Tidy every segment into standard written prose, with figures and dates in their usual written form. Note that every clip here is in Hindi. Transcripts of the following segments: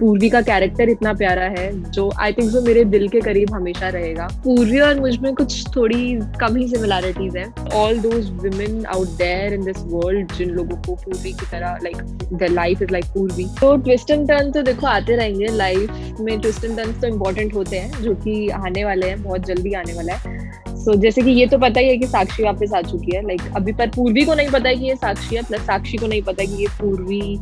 पूर्वी का कैरेक्टर इतना प्यारा है जो आई थिंक सो मेरे दिल के करीब हमेशा रहेगा। पूर्वी और मुझ में कुछ थोड़ी कम ही सिमिलैरिटीज हैं। All those women out there in this world जिन लोगों को पूर्वी की तरह like their life is like Purvi. तो ट्विस्ट एंड टर्न तो देखो आते रहेंगे, लाइफ में ट्विस्ट एंड टर्न्स तो इम्पोर्टेंट होते हैं जो कि आने वाले हैं, बहुत जल्दी आने वाला है। So, जैसे कि ये तो पता ही है कि साक्षी वापस आ चुकी है, लाइक अभी पर पूर्वी को नहीं पता है कि ये साक्षी है, प्लस साक्षी को नहीं पता है कि ये पूर्वी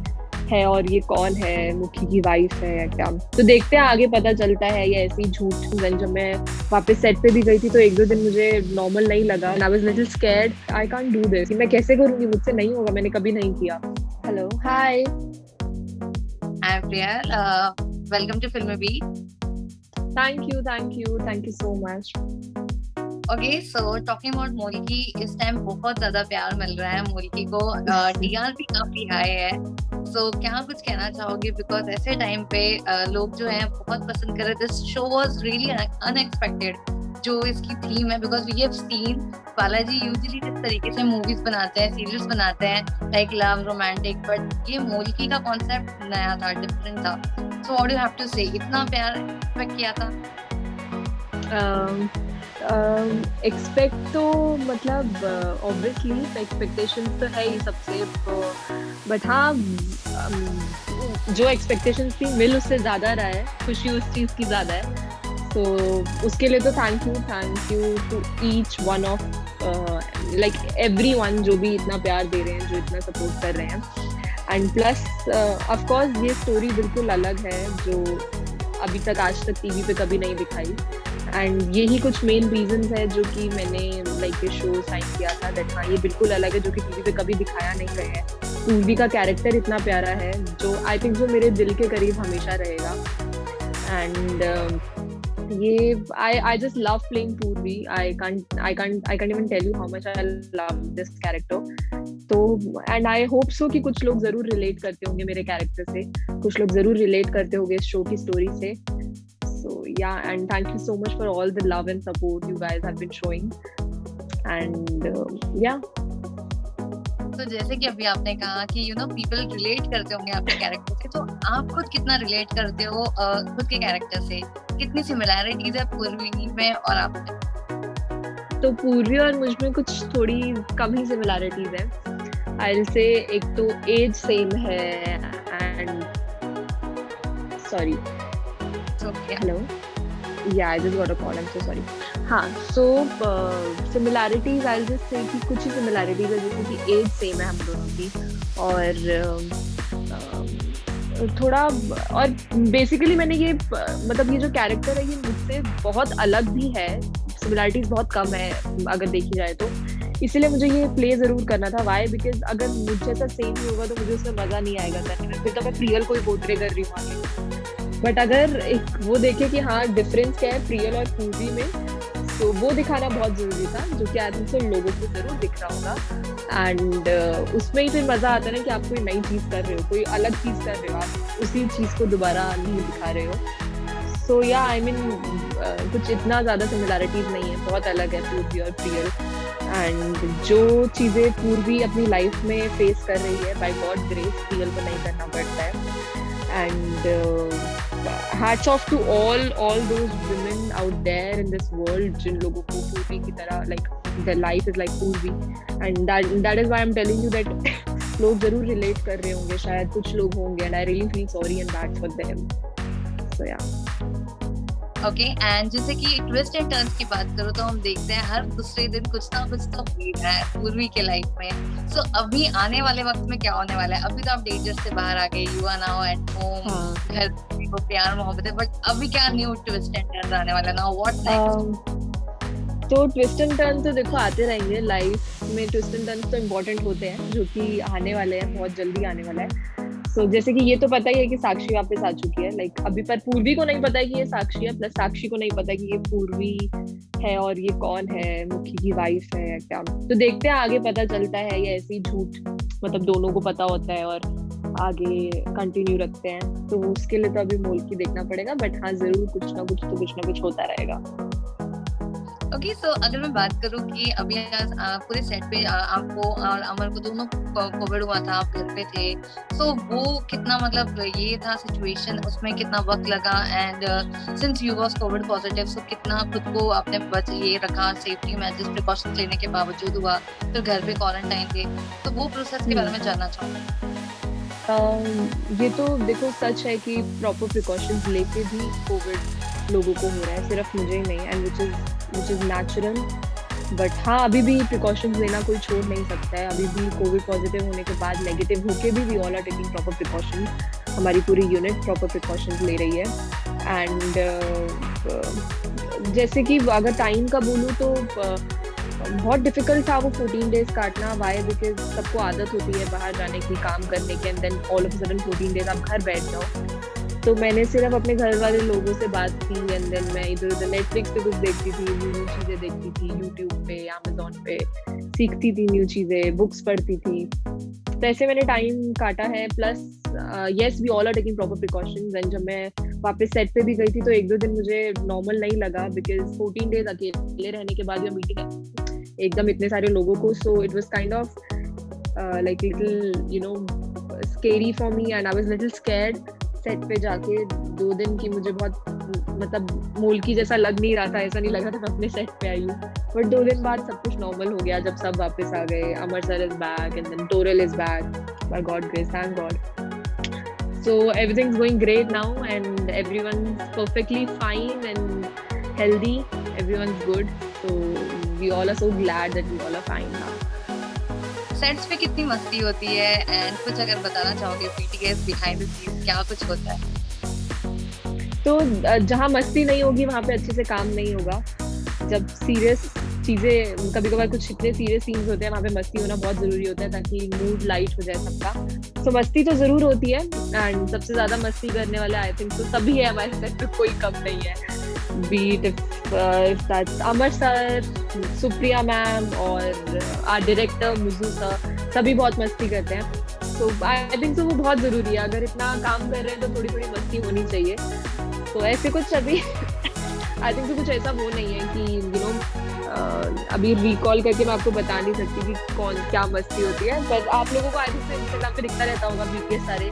है और ये कौन है, मुखी की वाइफ है या क्या। तो देखते हैं आगे पता चलता है या ऐसी झूठ। जब मैं वापस सेट पे भी गई थी तो एक दो दिन मुझे नॉर्मल नहीं लगा। I was little scared, I can't do this, मैं कैसे करूंगी, मुझसे नहीं होगा, मैंने कभी नहीं किया। Hello, hi, I am Priya, welcome to Filmy Beat. Thank you so much. Okay, so talking about Molkki, इस टाइम बहुत ज्यादा प्यार मिल रहा है मोल्की को, टीआर भी काफी हाई है। सो क्या कुछ कहना चाहोगे, बिकॉज ऐसे टाइम पे लोग जो हैं बहुत पसंद कर रहे थे। This show was really unexpected जो इसकी थीम है, because we have seen Balaji usually जिस तरीके से मूवीज बनाते हैं, सीरियल्स बनाते हैं लाइक लव रोमांटिक, बट ये मोल्की का कॉन्सेप्ट नया था, डिफरेंट था। So what do you have to say, इतना प्यार एक्सपेक्ट किया था? एक्सपेक्ट तो मतलब ऑब्वियसली एक्सपेक्टेशंस तो है ही सबसे, बट हाँ जो एक्सपेक्टेशंस थी मिल उससे ज़्यादा रहा है, खुशी उस चीज़ की ज़्यादा है। तो उसके लिए तो thank you to each one of like everyone जो भी इतना प्यार दे रहे हैं, जो इतना सपोर्ट कर रहे हैं। एंड प्लस ऑफ कोर्स ये स्टोरी बिल्कुल अलग है जो अभी तक आज तक टीवी पे कभी नहीं दिखाई। एंड यही कुछ मेन रीजंस है जो कि मैंने लाइक ये शो साइन किया था, दैट हाँ ये बिल्कुल अलग है जो कि टीवी पे कभी दिखाया नहीं गया है। पूर्वी का कैरेक्टर इतना प्यारा है जो आई थिंक सो मेरे दिल के करीब हमेशा रहेगा। एंड ये I just love playing Purvi. I can't even tell you how much I love this character. तो एंड आई होप सो कि कुछ लोग जरूर रिलेट करते होंगे मेरे कैरेक्टर से, कुछ लोग जरूर रिलेट करते होंगे इस शो की स्टोरी से। So yeah, and thank you so much for all the love and support you guys have been showing. And yeah, तो जैसे कि अभी आपने कहा कि यू नो पीपल रिलेट करते होंगे आपके कैरेक्टर से, तो आप खुद कितना रिलेट करते हो खुद के कैरेक्टर से? कितनी सिमिलैरिटीज है पूर्वी में और आप में? तो पूर्वी और मुझ में कुछ थोड़ी कम ही सिमिलैरिटीज है। आई विल से एक तो एज सेम है एंड सॉरी हेलो या I just got a call, I am so sorry. हाँ, so similarities I will just say कि कुछ ही सिमिलैरिटीज है, जैसे कि एज सेम है हम दोनों की, और थोड़ा, और बेसिकली मैंने ये मतलब ये जो कैरेक्टर है ये मुझसे बहुत अलग भी है, सिमिलैरिटीज बहुत कम है अगर देखी जाए तो, इसलिए मुझे ये प्ले जरूर करना था। वाई? बिकॉज अगर मुझे ऐसा सेम ही होगा तो मुझे उसमें मजा नहीं आएगा करने में, फिर तो मैं प्रियल को ही पोर्ट्रे कर रही हूँ आगे। बट अगर एक वो देखे कि हाँ डिफरेंस क्या है प्रियल और पूर्वी में, तो वो दिखाना बहुत जरूरी था, जो कि आई थिंक सो लोगों को जरूर दिख रहा होगा। एंड उसमें ही फिर मजा आता है ना कि आप कोई नई चीज कर रहे हो, कोई अलग चीज कर रहे हो, आप उसी चीज को दोबारा नहीं दिखा रहे हो। सो या, आई मीन कुछ इतना ज्यादा सिमिलैरिटीज नहीं है, बहुत अलग है पूर्वी और प्रियल। एंड जो चीजें पूर्वी अपनी लाइफ में फेस कर रही है, बाय गॉड ग्रेस प्रियल को नहीं करना पड़ता है। And hats off to all those women out there in this world जिन लोगों को पूर्वी की तरह like their life is like पूर्वी, and that is why I'm telling you that लोग जरूर relate कर रहे होंगे, शायद कुछ लोग होंगे, and I really feel sorry and bad for them. So yeah. Okay, and जैसे कि ट्विस्ट एंड टर्न्स की बात करो तो हम देखते हैं हर दूसरे दिन कुछ ना कुछ तो हो रहा है पूर्वी के लाइफ में। सो अभी आने वाले वक्त में क्या होने वाला है? अभी तो आप डेंजर से बाहर आ गए, you are now at home, घर को प्यार मोहब्बत है, बट अभी क्या न्यू ट्विस्ट एंड टर्न्स आने वाला है? Now what next? तो ट्विस्ट एंड टर्न तो देखो आते रहेंगे, लाइफ में ट्विस्ट एंड टर्न्स तो इम्पोर्टेंट होते हैं जो कि आने वाले हैं, बहुत जल्दी आने वाला है। So, जैसे कि ये तो पता ही है कि साक्षी वापस आ चुकी है, लाइक अभी पर पूर्वी को नहीं पता है कि ये साक्षी है, प्लस साक्षी को नहीं पता है कि ये पूर्वी है और ये कौन है, मुखी की वाइफ है या क्या। तो देखते हैं आगे पता चलता है या ऐसी झूठ मतलब दोनों को पता होता है और आगे कंटिन्यू रखते हैं। तो उसके लिए तो अभी मोल की देखना पड़ेगा, बट हाँ जरूर कुछ ना कुछ होता रहेगा। ओके, सो अगर मैं बात करूँ कि अभी पूरे सेट पे आपको और अमर को दोनों कोविड हुआ था, आप घर पे थे, सो वो कितना मतलब ये था सिचुएशन, उसमें कितना वक्त लगा, and since you was COVID positive, so कितना खुद को आपने बच ये रखा, सेफ्टी मेजर्स प्रिकॉशंस लेने के बावजूद हुआ, फिर घर पे क्वारंटाइन थे, तो वो प्रोसेस के बारे में जानना चाहूंगी। ये तो देखो सच है कि प्रॉपर प्रिकॉशंस लेके भी कोविड लोगों को हो रहा है, सिर्फ मुझे ही नहीं, and which is natural. But हाँ, अभी भी प्रिकॉशंस लेना कोई छोड़ नहीं सकता है। अभी भी कोविड पॉजिटिव होने के बाद नेगेटिव होके भी we all are taking proper precautions. हमारी पूरी यूनिट प्रॉपर प्रिकॉशंस ले रही है। एंड जैसे कि अगर टाइम का बोलूँ तो बहुत डिफिकल्ट था वो 14 डेज काटना। वाई? बिकॉज सबको आदत होती है बाहर जाने की, काम करने की, and then all of sudden 14 days आप घर बैठ जाओ। तो मैंने सिर्फ अपने घर वाले लोगों से बात की, एंड देन मैं इधर उधर नेटफ्लिक्स पे कुछ देखती थी, न्यू चीज़ें देखती थी, यूट्यूब पे, अमेजोन पे सीखती थी न्यू चीज़ें, बुक्स पढ़ती थी। तो ऐसे मैंने टाइम काटा है। Plus yes, we all are taking proper precautions. And जब मैं वापस सेट पे भी गई थी तो 1-2 दिन मुझे नॉर्मल नहीं लगा, बिकॉज 14 डेज अकेले रहने के बाद मीटिंग एकदम इतने सारे लोगों को, so it was kind of like little scary for me, and I was little scared. Set पे जाके 2 दिन की मुझे बहुत मतलब मोलकी जैसा लग नहीं रहा था, ऐसा नहीं लगा था मैं अपने सेट पे आई हूँ। बट 2 दिन बाद सब कुछ नॉर्मल हो गया जब सब वापस आ गए। Amar sir is back, and then Toral is back, by God grace, thank God. So everything is going great now, and everyone is perfectly fine and healthy, everyone is good. So we all are so glad that we all are fine now. Sets पे कितनी मस्ती होती है, एंड कुछ अगर बताना चाहोगे बीटीएस बिहाइंड द सीन्स क्या कुछ होता है? तो जहाँ मस्ती नहीं होगी वहाँ पे अच्छे से काम नहीं होगा। जब सीरियस चीज़ें, कभी कभार कुछ इतने सीरियस सीन्स होते हैं, वहाँ पे मस्ती होना बहुत ज़रूरी होता है ताकि मूड लाइट हो जाए सबका। तो मस्ती तो ज़रूर होती है, एंड सबसे ज़्यादा मस्ती करने वाले आई थिंक तो सभी है हमारे सेट पे, कोई कम नहीं है। Be it if that's Amar sir, Supriya ma'am और आर डायरेक्टर मुज्जू सर, सभी बहुत मस्ती करते हैं। तो आई थिंक तो वो बहुत ज़रूरी है। अगर इतना काम कर रहे हैं तो थोड़ी थोड़ी मस्ती होनी चाहिए। तो ऐसे कुछ अभी आई थिंक तो कुछ ऐसा वो नहीं है कि यू नो अभी रिकॉल करके मैं आपको बता नहीं सकती कि कौन क्या मस्ती होती है। बट आप लोगों को आई थिंक इंस्टाग्राम पे दिखता रहता होगा, बीटीएस सारे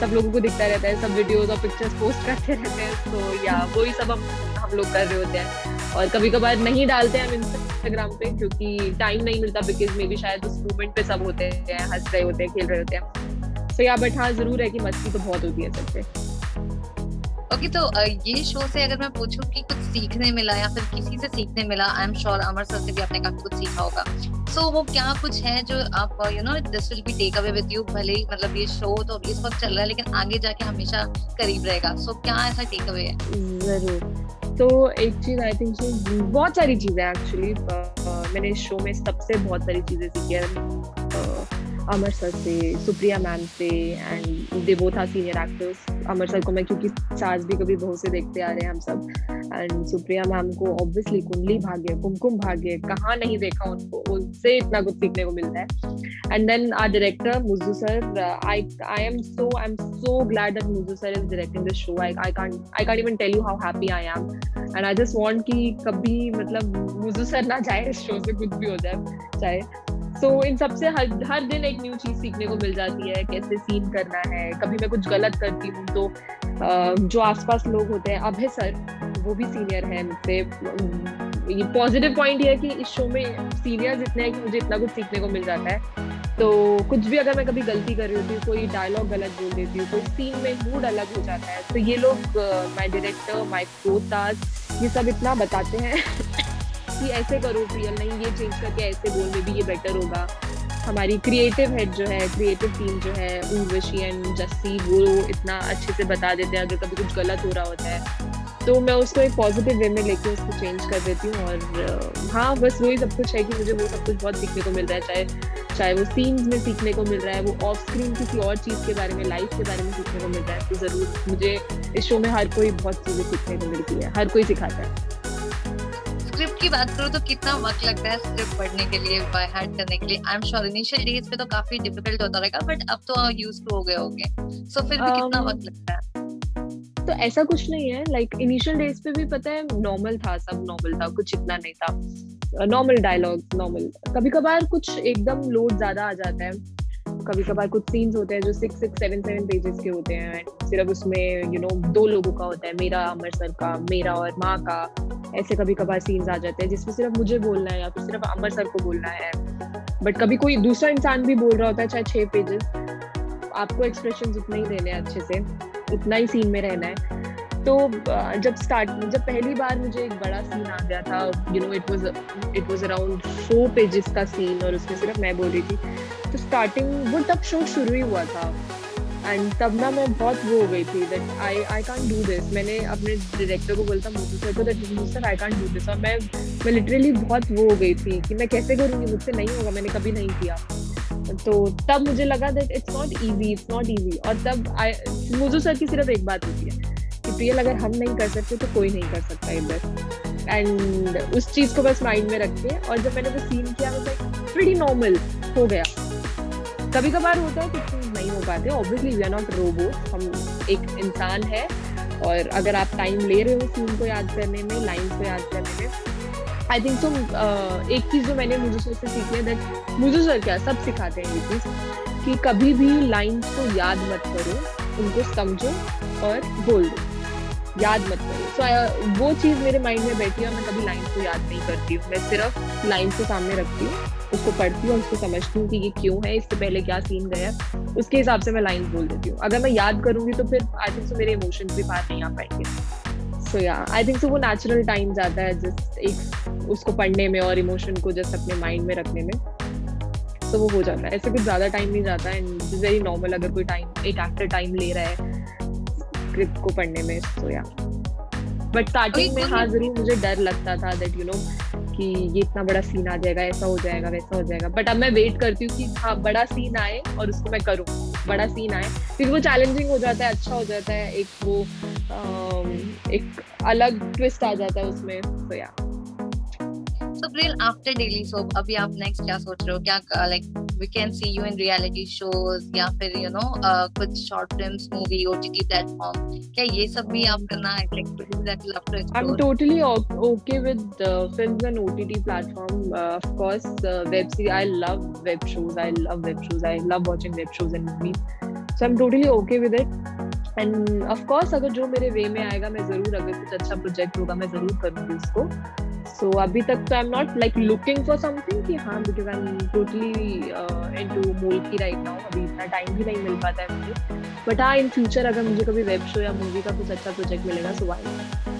सब लोगों को दिखता रहता है, सब वीडियोस और पिक्चर्स पोस्ट करते रहते हैं। तो या वही सब हम लोग कर रहे होते हैं। और कभी कभार नहीं डालते हैं हम इंस्टाग्राम पे क्योंकि टाइम नहीं मिलता, बिकॉज मे बी शायद उस मूवमेंट पे सब होते हैं, हंस रहे होते हैं, खेल रहे होते हैं। सो या बट हाँ, जरूर है कि मस्ती तो बहुत होती है सबसे। ओके, तो ये शो से अगर मैं पूछूं कि कुछ सीखने मिला या फिर किसी से सीखने मिला, I am sure Amar sir से भी आपने काफी कुछ सीखा होगा। सो वो क्या कुछ है जो आप you know this will be take away with you, भले ही मतलब ये शो तो इस वक्त चल रहा है लेकिन आगे जाके हमेशा करीब रहेगा। सो क्या ऐसा टेक अवे है? जरूर। तो एक चीज आई थिंक बहुत सारी चीजें एक्चुअली मैंने इस शो में सबसे बहुत सारी चीजें सीखी है। अमर सर से, सुप्रिया मैम से, and they both are senior actors. Amar sir को मैं क्योंकि सास भी कभी बहू से देखते आ रहे हैं हम सब, एंड सुप्रिया मैम को ऑब्वियसली कुंडली भाग्य, कुमकुम भाग्य, कहाँ नहीं देखा उनको, उनसे इतना कुछ सीखने को मिलता है। And then our director Mujju sir, I am so glad that Mujju sir is directing this show. I can't even tell you how happy I am, and I just want कि कभी मतलब मुज्जू सर ना जाए इस शो से, कुछ भी हो जाए चाहे। तो इन सबसे हर दिन एक न्यू चीज सीखने को मिल जाती है, कैसे सीन करना है। कभी मैं कुछ गलत करती हूँ तो जो आसपास लोग होते हैं, अभय सर वो भी सीनियर है मुझसे। ये पॉजिटिव पॉइंट ये है कि इस शो में सीनियर्स इतने हैं कि मुझे इतना कुछ सीखने को मिल जाता है। तो कुछ भी अगर मैं कभी गलती कर रही होती हूँ, कोई डायलॉग गलत बोल देती हूँ, कोई सीन में मूड अलग हो जाता है, तो ये लोग माय डायरेक्टर, माय को-स्टार्स, ये सब इतना बताते हैं कि ऐसे करो प्रियल, नहीं ये चेंज करके ऐसे बोल, में भी ये बेटर होगा। हमारी क्रिएटिव हेड जो है, क्रिएटिव टीम जो है, उर्वशी एंड जस्सी, वो इतना अच्छे से बता देते हैं अगर कभी कुछ गलत हो रहा होता है, तो मैं उसको एक पॉजिटिव वे में लेके उसको चेंज कर देती हूँ। और हाँ, बस वही सब कुछ है कि मुझे वो सब कुछ बहुत सीखने को मिल रहा है, चाहे वो सीन्स में सीखने को मिल रहा है, वो ऑफ स्क्रीन किसी और चीज़ के बारे में, लाइफ के बारे में सीखने को मिल रहा है। तो ज़रूर मुझे इस शो में हर कोई बहुत चीज़ें सीखने को मिलती है, हर कोई सिखाता है। स्क्रिप्ट की बात करूँ तो कितना वक्त लगता है स्क्रिप्ट पढ़ने के लिए, बाय हार्ट करने के लिए? I am sure initial days पे तो काफी डिफिकल्ट होता रहेगा, बट अब तो यूज्ड टू हो गए होगे, सो फिर भी कितना वक्त लगता है? तो ऐसा कुछ नहीं है, लाइक इनिशियल डेज पे भी पता है नॉर्मल था, सब नॉर्मल था, कुछ इतना नहीं था, नॉर्मल डायलॉग, नॉर्मल। कभी कभार कुछ एकदम लोड ज्यादा आ जाता है, कभी कभार कुछ सीन्स होते हैं जो 6-7 पेजेस के होते हैं, सिर्फ उसमें दो लोगों का होता है, मेरा, अमर सर का, मेरा और माँ का। ऐसे कभी कभार सीन्स आ जाते हैं जिसमें सिर्फ मुझे बोलना है या फिर सिर्फ अमर सर को बोलना है, बट कभी कोई दूसरा इंसान भी बोल रहा होता है, चाहे 6 पेजेस, आपको एक्सप्रेशन उतना ही देने हैं अच्छे से, उतना ही सीन में रहना है। तो जब पहली बार मुझे एक बड़ा सीन आ गया था, इट वाज अराउंड 4 पेजेस का सीन और उसमें सिर्फ मैं बोल रही थी, तो स्टार्टिंग वो तब शो शुरू ही हुआ था, एंड तब ना मैं बहुत वो हो गई थी that I can't do this. मैंने अपने डायरेक्टर को बोलता मुझे सर को that sir I can't do this, और मैं लिटरली बहुत वो हो गई थी कि मैं कैसे करूँगी, मुझसे नहीं होगा, मैंने कभी नहीं किया। तो तब मुझे लगा दैट इट्स नॉट इजी। और तब मुझे सर की सिर्फ एक बात होती है कि प्रियल, अगर हम नहीं कर सकते तो कोई नहीं कर सकता इधर, एंड उस चीज को बस माइंड में रख के, और जब मैंने वो सीन किया वो प्रीटी नॉर्मल हो गया। कभी कभार होता है कुछ चीज नहीं हो पाते, obviously we are not robot, हम एक इंसान है, और अगर आप टाइम ले रहे हो सीन को याद करने में, लाइन्स को याद करने में, आई थिंक सो एक चीज जो मैंने मुझे से सीखी है दैट मुझे सर क्या सब सिखाते हैं ये चीज कि कभी भी लाइन्स को याद मत करो, उनको समझो और बोल दो, याद मत करो। सो वो चीज मेरे माइंड में बैठी है, मैं कभी लाइन्स को याद नहीं करती हूँ, मैं सिर्फ लाइन्स को सामने रखती हूँ, उसको पढ़ती हूँ और उसको समझती हूँ कि ये क्यों है, इससे पहले क्या सीन गया, उसके हिसाब से मैं लाइन्स बोल देती हूँ। अगर मैं याद करूंगी तो फिर आई थिंक सो मेरे इमोशंस भी बाहर नहीं आ पाएंगे। सो या आई थिंक सो वो नेचुरल टाइम जाता है जस्ट एक उसको पढ़ने में और इमोशन को जस्ट अपने माइंड में रखने में, तो वो हो जाता है। ऐसे कुछ ज्यादा टाइम नहीं जाता है, एंड इट्स वेरी नॉर्मल अगर कोई टाइम एक एक्टर टाइम ले रहा है स्क्रिप्ट को पढ़ने में। सो या बट स्टार्टिंग में हाँ जरूर मुझे डर लगता था दैट कि ये इतना बड़ा सीन आ जाएगा, ऐसा हो जाएगा, वैसा हो जाएगा, बट अब मैं वेट करती हूँ कि हाँ बड़ा सीन आए और उसको मैं करूँ, बड़ा सीन आए, क्योंकि वो चैलेंजिंग हो जाता है, अच्छा हो जाता है, एक वो एक अलग ट्विस्ट आ जाता है उसमें। तो या So Pril, after Daily Soap, अभी आप next क्या सोच रहे हो? क्या like we can see you in reality shows या फिर कुछ short films, movie, OTT platform, क्या ये सब भी आप करना activities that you love to explore? I'm totally okay with films and OTT platform. Of course, web series. I love web shows. I love watching web shows and movies. So I'm totally okay with it. And of course, अगर जो मेरे वे में आएगा मैं जरूर, अगर कुछ अच्छा प्रोजेक्ट होगा मैं जरूर करूँगी उसको। So अभी तक तो I'm not like looking for something कि हाँ, because I'm totally into मोल्की right now, अभी इतना टाइम भी नहीं मिल पाता है मुझे, but हाँ in future अगर मुझे कभी वेब शो या मूवी का कुछ अच्छा प्रोजेक्ट मिलेगा so why not?